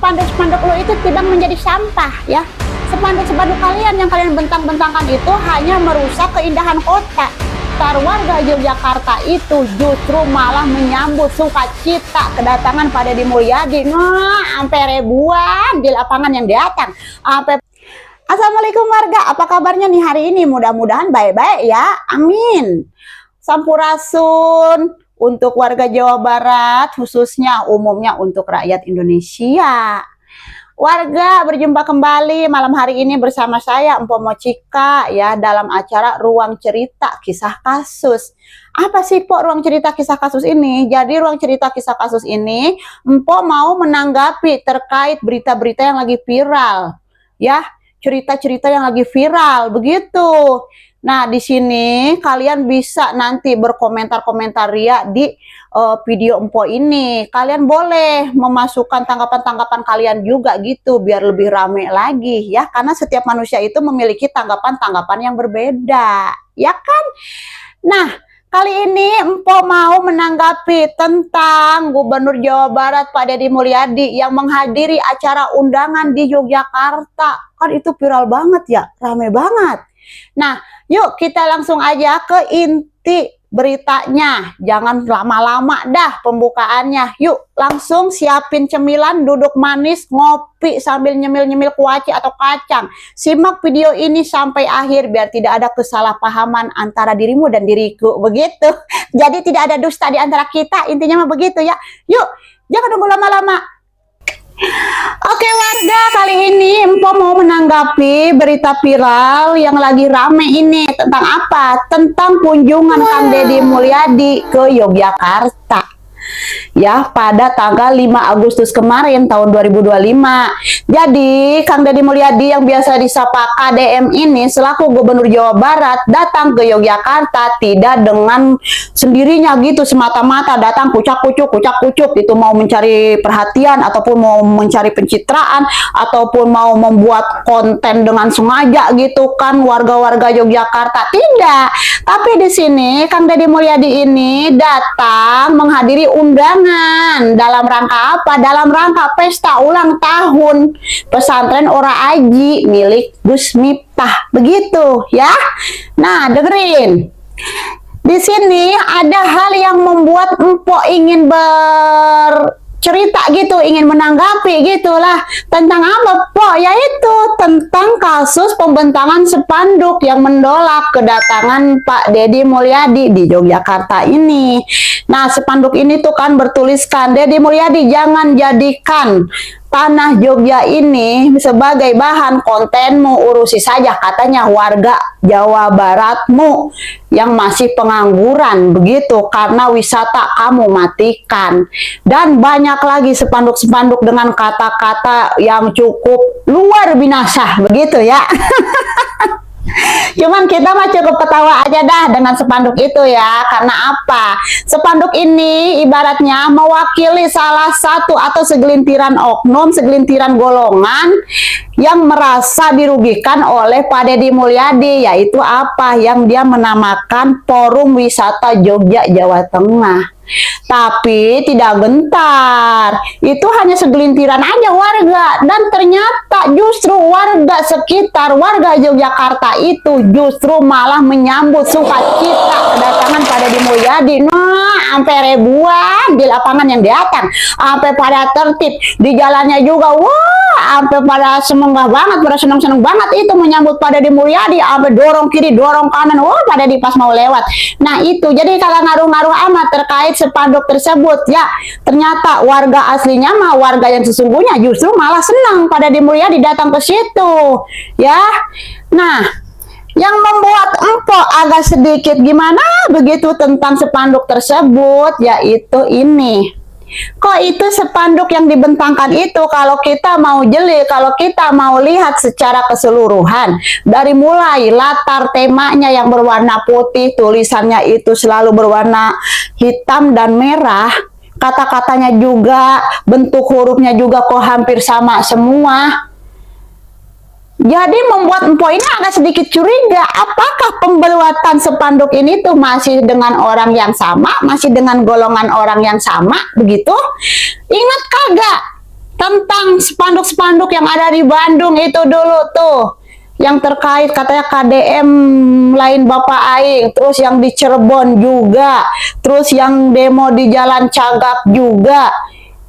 spanduk-spanduk lo itu tidak menjadi sampah ya. Spanduk-spanduk kalian yang kalian bentang-bentangkan itu hanya merusak keindahan kota. Warga Yogyakarta itu justru malah menyambut sukacita kedatangan Pak Deddy Mulyadi. Nah, sampai ribuan di lapangan yang datang. Assalamualaikum warga, apa kabarnya nih hari ini? Mudah-mudahan baik-baik ya, amin. Sampurasun untuk warga Jawa Barat, khususnya umumnya untuk rakyat Indonesia. Warga, berjumpa kembali malam hari ini bersama saya Empo Mochika ya dalam acara Ruang Cerita Kisah Kasus. Apa sih Pok Ruang Cerita Kisah Kasus ini? Jadi Ruang Cerita Kisah Kasus ini Empo mau menanggapi terkait berita-berita yang lagi viral ya, cerita-cerita yang lagi viral begitu. Nah, di sini kalian bisa nanti berkomentar-komentar ya di video Empo ini. Kalian boleh memasukkan tanggapan-tanggapan kalian juga gitu biar lebih rame lagi ya. Karena setiap manusia itu memiliki tanggapan-tanggapan yang berbeda, ya kan? Nah, kali ini Empo mau menanggapi tentang Gubernur Jawa Barat Pak Deddy Mulyadi yang menghadiri acara undangan di Yogyakarta. Kan itu viral banget ya, rame banget. Nah, yuk kita langsung aja ke inti beritanya. Jangan lama-lama dah pembukaannya. Yuk langsung siapin cemilan, duduk manis, ngopi sambil nyemil-nyemil kuaci atau kacang. Simak video ini sampai akhir biar tidak ada kesalahpahaman antara dirimu dan diriku. Begitu. Jadi tidak ada dusta di antara kita. Intinya mah begitu ya. Yuk, jangan nunggu lama-lama. Oke warga, kali ini Empo mau menanggapi berita viral yang lagi rame ini. Tentang apa? Tentang kunjungan Kang Deddy Mulyadi ke Yogyakarta ya pada tanggal 5 Agustus kemarin tahun 2025. Jadi Kang Deddy Mulyadi yang biasa disapa KDM ini selaku Gubernur Jawa Barat datang ke Yogyakarta tidak dengan sendirinya gitu semata-mata datang kucak-kucuk itu mau mencari perhatian ataupun mau mencari pencitraan ataupun mau membuat konten dengan sengaja gitu kan warga-warga Yogyakarta. Tidak. Tapi di sini Kang Deddy Mulyadi ini datang menghadiri undangan dalam rangka apa? Dalam rangka pesta ulang tahun pesantren Ora Aji milik Gus Miftah. Begitu ya. Nah, dengerin. Di sini ada hal yang membuat Empo ingin bercerita gitu, ingin menanggapi gitulah. Tentang apa, Po? Yaitu tentang kasus pembentangan spanduk yang menolak kedatangan Pak Deddy Mulyadi di Yogyakarta ini. Nah, spanduk ini tuh kan bertuliskan, Deddy Mulyadi jangan jadikan tanah Jogja ini sebagai bahan kontenmu, urusi saja katanya warga Jawa Baratmu yang masih pengangguran begitu karena wisata kamu matikan. Dan banyak lagi spanduk-spanduk dengan kata-kata yang cukup luar binasa begitu ya. Cuman kita mah cukup ketawa aja dah dengan spanduk itu ya. Karena apa? Spanduk ini ibaratnya mewakili salah satu atau segelintiran oknum, segelintiran golongan yang merasa dirugikan oleh Pak Deddy Mulyadi, yaitu apa? Yang dia menamakan Forum Wisata Jogja Jawa Tengah. Tapi tidak gentar, itu hanya segelintiran aja warga, dan ternyata justru warga sekitar, warga Yogyakarta itu justru malah menyambut sukacita kedatangan Pak Deddy Mulyadi. Nah, sampai ribuan di lapangan yang datang, sampai pada tertib di jalannya juga. Wah, sampai pada semangat banget, pada senang-senang banget itu menyambut Pak Deddy Mulyadi, sampai dorong kiri, dorong kanan. Wah, Pak Deddy pas mau lewat. Nah, itu jadi kalau ngaruh-ngaruh amat terkait spanduk tersebut ya, ternyata warga aslinya mah warga yang sesungguhnya justru malah senang pada Deddy Mulyadi datang ke situ ya. Nah, yang membuat Empo agak sedikit gimana begitu tentang spanduk tersebut yaitu ini. Kok itu spanduk yang dibentangkan itu kalau kita mau jeli, kalau kita mau lihat secara keseluruhan, dari mulai latar temanya yang berwarna putih, tulisannya itu selalu berwarna hitam dan merah, kata-katanya juga, bentuk hurufnya juga kok hampir sama semua. Jadi membuat Empo ini agak sedikit curiga, apakah pembuatan spanduk ini tuh masih dengan orang yang sama, masih dengan golongan orang yang sama, begitu? Ingat kagak? tentang spanduk-spanduk yang ada di Bandung itu dulu tuh, yang terkait katanya KDM lain Bapak Aing, terus yang di Cirebon juga, terus yang demo di Jalan Cagak juga,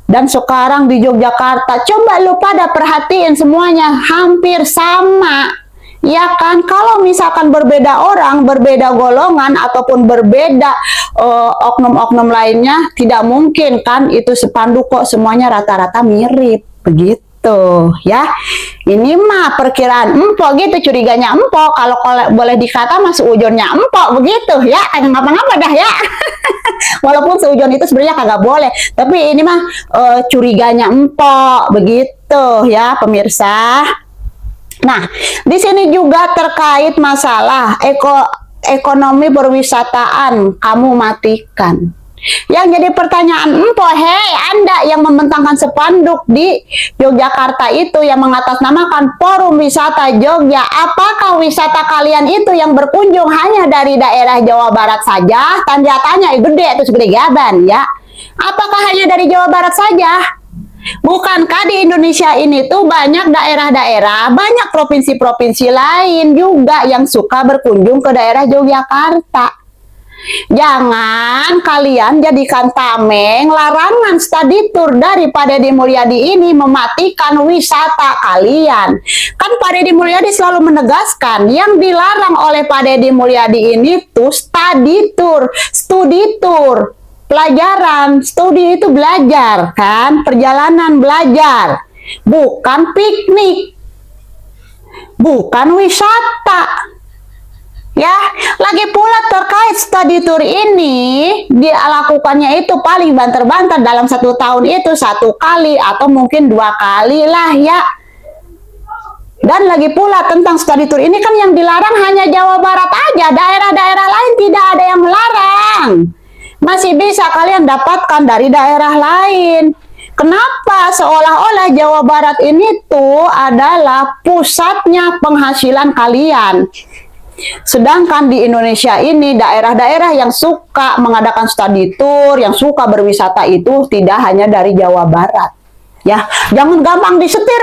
dan sekarang di Yogyakarta. Coba lu pada perhatiin semuanya hampir sama. Ya kan, kalau misalkan berbeda orang, berbeda golongan, ataupun berbeda oknum-oknum lainnya, tidak mungkin kan itu spanduk kok semuanya rata-rata mirip, begitu ya. Ini mah perkiraan empok gitu, curiganya empok, kalau boleh dikata mah seujurnya empok, begitu ya, kagak ngapa-ngapa dah ya. Walaupun seujon itu sebenarnya kagak boleh, tapi ini mah curiganya empok, begitu ya pemirsa. Nah, di sini juga terkait masalah ekonomi perwisataan kamu matikan. Yang jadi pertanyaan empok, hei Anda yang membentangkan spanduk di Yogyakarta itu yang mengatasnamakan Forum Wisata Jogja, apakah wisata kalian itu yang berkunjung hanya dari daerah Jawa Barat saja? Tanda tanya gede itu segede gaban ya. Apakah hanya dari Jawa Barat saja? Bukankah di Indonesia ini tuh banyak daerah-daerah, banyak provinsi-provinsi lain juga yang suka berkunjung ke daerah Yogyakarta? Jangan kalian jadikan tameng larangan study tour dari Pak Deddy Mulyadi ini mematikan wisata kalian. Kan Pak Deddy Mulyadi selalu menegaskan yang dilarang oleh Pak Deddy Mulyadi ini tuh study tour, studi tour. Pelajaran, studi itu belajar kan, perjalanan belajar, bukan piknik, bukan wisata. Ya, lagi pula terkait studi tour ini, dilakukannya itu paling banter-banter dalam 1 tahun itu 1 kali atau mungkin 2 kali lah ya. Dan lagi pula tentang studi tour ini kan yang dilarang hanya Jawa Barat aja, daerah-daerah lain tidak ada yang melarang. Masih bisa kalian dapatkan dari daerah lain. Kenapa seolah-olah Jawa Barat ini tuh adalah pusatnya penghasilan kalian? Sedangkan di Indonesia ini daerah-daerah yang suka mengadakan studi tour, yang suka berwisata itu tidak hanya dari Jawa Barat. Ya, jangan gampang disetir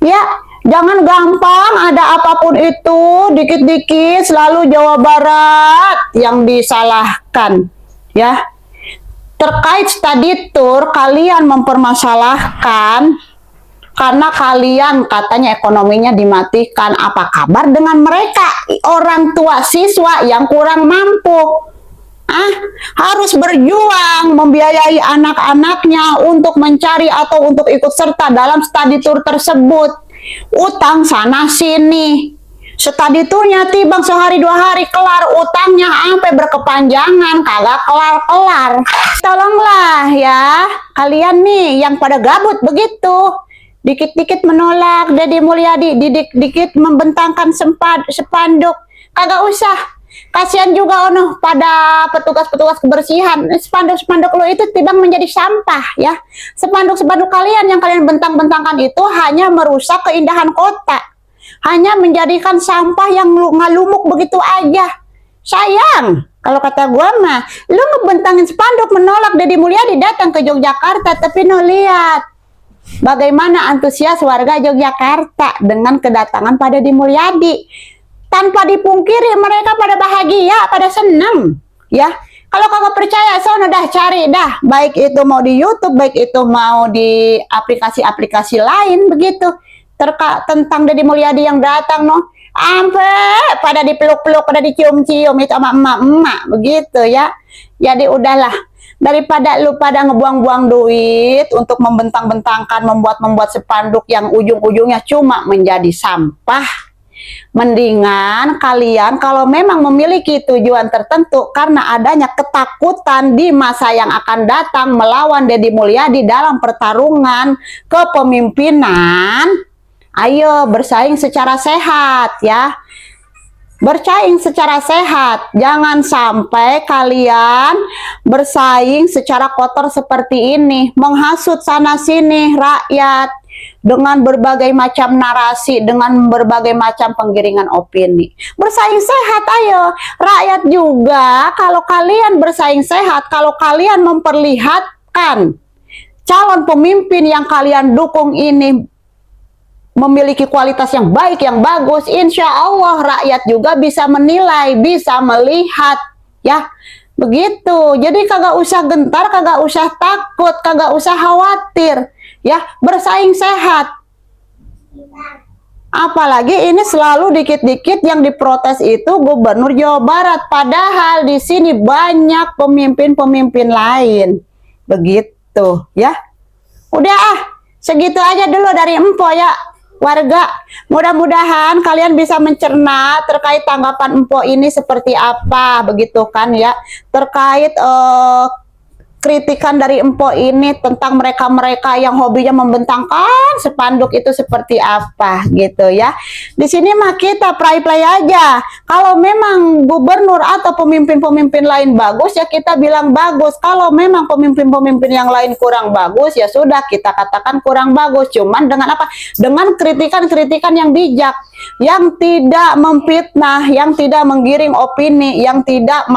ya. Jangan gampang ada apapun itu, dikit-dikit selalu Jawa Barat yang disalahkan. Ya, terkait study tour kalian mempermasalahkan karena kalian katanya ekonominya dimatikan. Apa kabar dengan mereka orang tua siswa yang kurang mampu? Harus berjuang membiayai anak-anaknya untuk mencari atau untuk ikut serta dalam study tour tersebut. Utang sana sini. Study tournya tibang sehari 2 hari kelar, utangnya sampai berkepanjangan kagak kelar-kelar. Tolonglah ya kalian nih yang pada gabut begitu, dikit-dikit menolak Deddy Mulyadi, dikit-dikit membentangkan spanduk, kagak usah. Kasihan juga pada petugas-petugas kebersihan. Spanduk-spanduk lo itu tibang menjadi sampah ya. Spanduk-spanduk kalian yang kalian bentang-bentangkan itu hanya merusak keindahan kota. Hanya menjadikan sampah yang ngalumuk begitu aja. Sayang, kalau kata gua mah, lu ngebentangin spanduk menolak Deddy Mulyadi datang ke Yogyakarta, tapi lihat bagaimana antusias warga Yogyakarta dengan kedatangan Pak Deddy Mulyadi. Tanpa dipungkiri mereka pada bahagia, pada senang, ya. Kalau kagak percaya, sono dah cari dah, baik itu mau di YouTube, baik itu mau di aplikasi-aplikasi lain begitu. Tentang Deddy Mulyadi yang datang sampai pada dipeluk-peluk, pada dicium-cium itu sama emak-emak begitu ya. Jadi udahlah, daripada lu pada ngebuang-buang duit untuk membentang-bentangkan, membuat spanduk yang ujung-ujungnya cuma menjadi sampah, mendingan kalian kalau memang memiliki tujuan tertentu karena adanya ketakutan di masa yang akan datang melawan Deddy Mulyadi dalam pertarungan kepemimpinan, ayo bersaing secara sehat ya. Bersaing secara sehat. Jangan sampai kalian bersaing secara kotor seperti ini, menghasut sana sini rakyat dengan berbagai macam narasi, dengan berbagai macam penggiringan opini. Bersaing sehat ayo. Rakyat juga kalau kalian bersaing sehat, kalau kalian memperlihatkan calon pemimpin yang kalian dukung ini memiliki kualitas yang baik, yang bagus, insya Allah rakyat juga bisa menilai, bisa melihat, ya. Begitu. Jadi kagak usah gentar, kagak usah takut, kagak usah khawatir, ya. Bersaing sehat. Apalagi ini selalu dikit-dikit yang diprotes itu Gubernur Jawa Barat. Padahal di sini banyak pemimpin-pemimpin lain. Begitu, ya. Udah segitu aja dulu dari Empo ya. Warga, mudah-mudahan kalian bisa mencerna terkait tanggapan Empo ini seperti apa, begitu kan ya, terkait kritikan dari Empo ini tentang mereka-mereka yang hobinya membentangkan spanduk itu seperti apa gitu ya. Di sini mah kita play-play aja. Kalau memang gubernur atau pemimpin-pemimpin lain bagus ya kita bilang bagus. Kalau memang pemimpin-pemimpin yang lain kurang bagus ya sudah kita katakan kurang bagus. Cuman dengan apa? Dengan kritikan-kritikan yang bijak, yang tidak memfitnah, yang tidak menggiring opini, yang tidak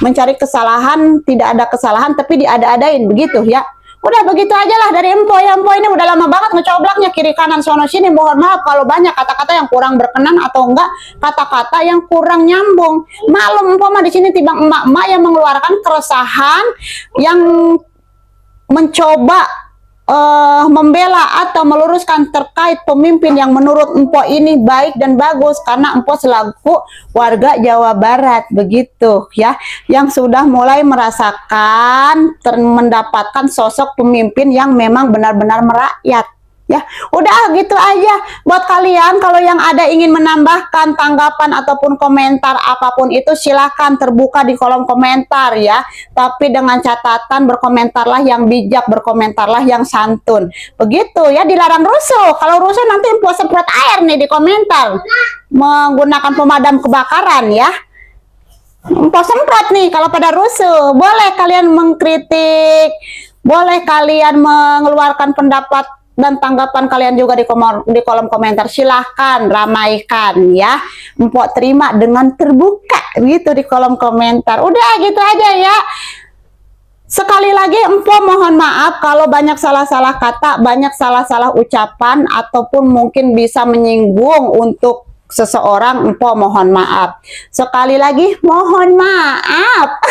mencari kesalahan, tidak ada kesalahan tapi diada-adain begitu ya. Udah begitu aja lah dari Empo ya. Empo ini udah lama banget ngecoblaknya kiri kanan sono sini. Mohon maaf kalau banyak kata-kata yang kurang berkenan atau enggak kata-kata yang kurang nyambung. Malum Empo mah di sini timbang emak-emak yang mengeluarkan keresahan, yang mencoba membela atau meluruskan terkait pemimpin yang menurut Empo ini baik dan bagus, karena Empo selaku warga Jawa Barat begitu ya, yang sudah mulai merasakan mendapatkan sosok pemimpin yang memang benar-benar merakyat. Ya, udah gitu aja. Buat kalian kalau yang ada ingin menambahkan tanggapan ataupun komentar apapun itu silahkan terbuka di kolom komentar ya. Tapi dengan catatan berkomentarlah yang bijak, berkomentarlah yang santun. Begitu ya, dilarang rusuh. Kalau rusuh nanti Empo semprot air nih di komentar. Menggunakan pemadam kebakaran ya. Empo semprot nih kalau pada rusuh. Boleh kalian mengkritik, boleh kalian mengeluarkan pendapat dan tanggapan kalian juga di kolom komentar. Silahkan ramaikan ya. Empo terima dengan terbuka gitu di kolom komentar. Udah gitu aja ya. Sekali lagi Empo mohon maaf kalau banyak salah-salah kata, banyak salah-salah ucapan ataupun mungkin bisa menyinggung untuk seseorang. Empo mohon maaf. Sekali lagi mohon maaf.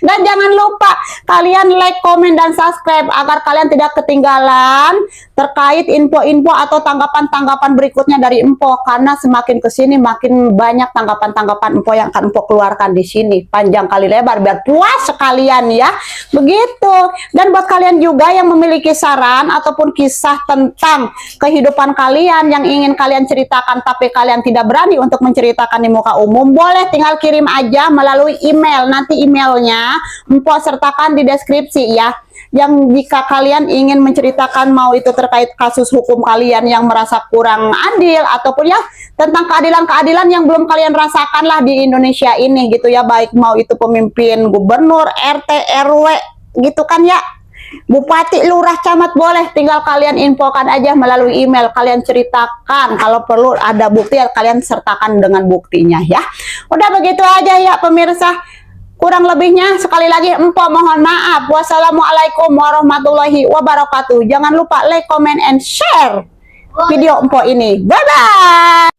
Dan jangan lupa kalian like, komen, dan subscribe agar kalian tidak ketinggalan terkait info-info atau tanggapan-tanggapan berikutnya dari Empo, karena semakin kesini makin banyak tanggapan-tanggapan Empo yang akan Empo keluarkan di sini panjang kali lebar biar puas sekalian ya. Begitu. Dan buat kalian juga yang memiliki saran ataupun kisah tentang kehidupan kalian yang ingin kalian ceritakan tapi kalian tidak berani untuk menceritakan di muka umum, boleh tinggal kirim aja melalui email. Nanti emailnya Empo sertakan di deskripsi ya. Yang jika kalian ingin menceritakan mau itu terkait kasus hukum kalian yang merasa kurang adil ataupun ya tentang keadilan-keadilan yang belum kalian rasakan lah di Indonesia ini gitu ya, baik mau itu pemimpin gubernur, RT, RW gitu kan ya, bupati, lurah, camat, boleh tinggal kalian infokan aja melalui email. Kalian ceritakan, kalau perlu ada bukti ya kalian sertakan dengan buktinya ya. Udah begitu aja ya pemirsa. Kurang lebihnya sekali lagi Empo mohon maaf. Wassalamualaikum warahmatullahi wabarakatuh. Jangan lupa like, comment, and share video Empo ini. Bye bye.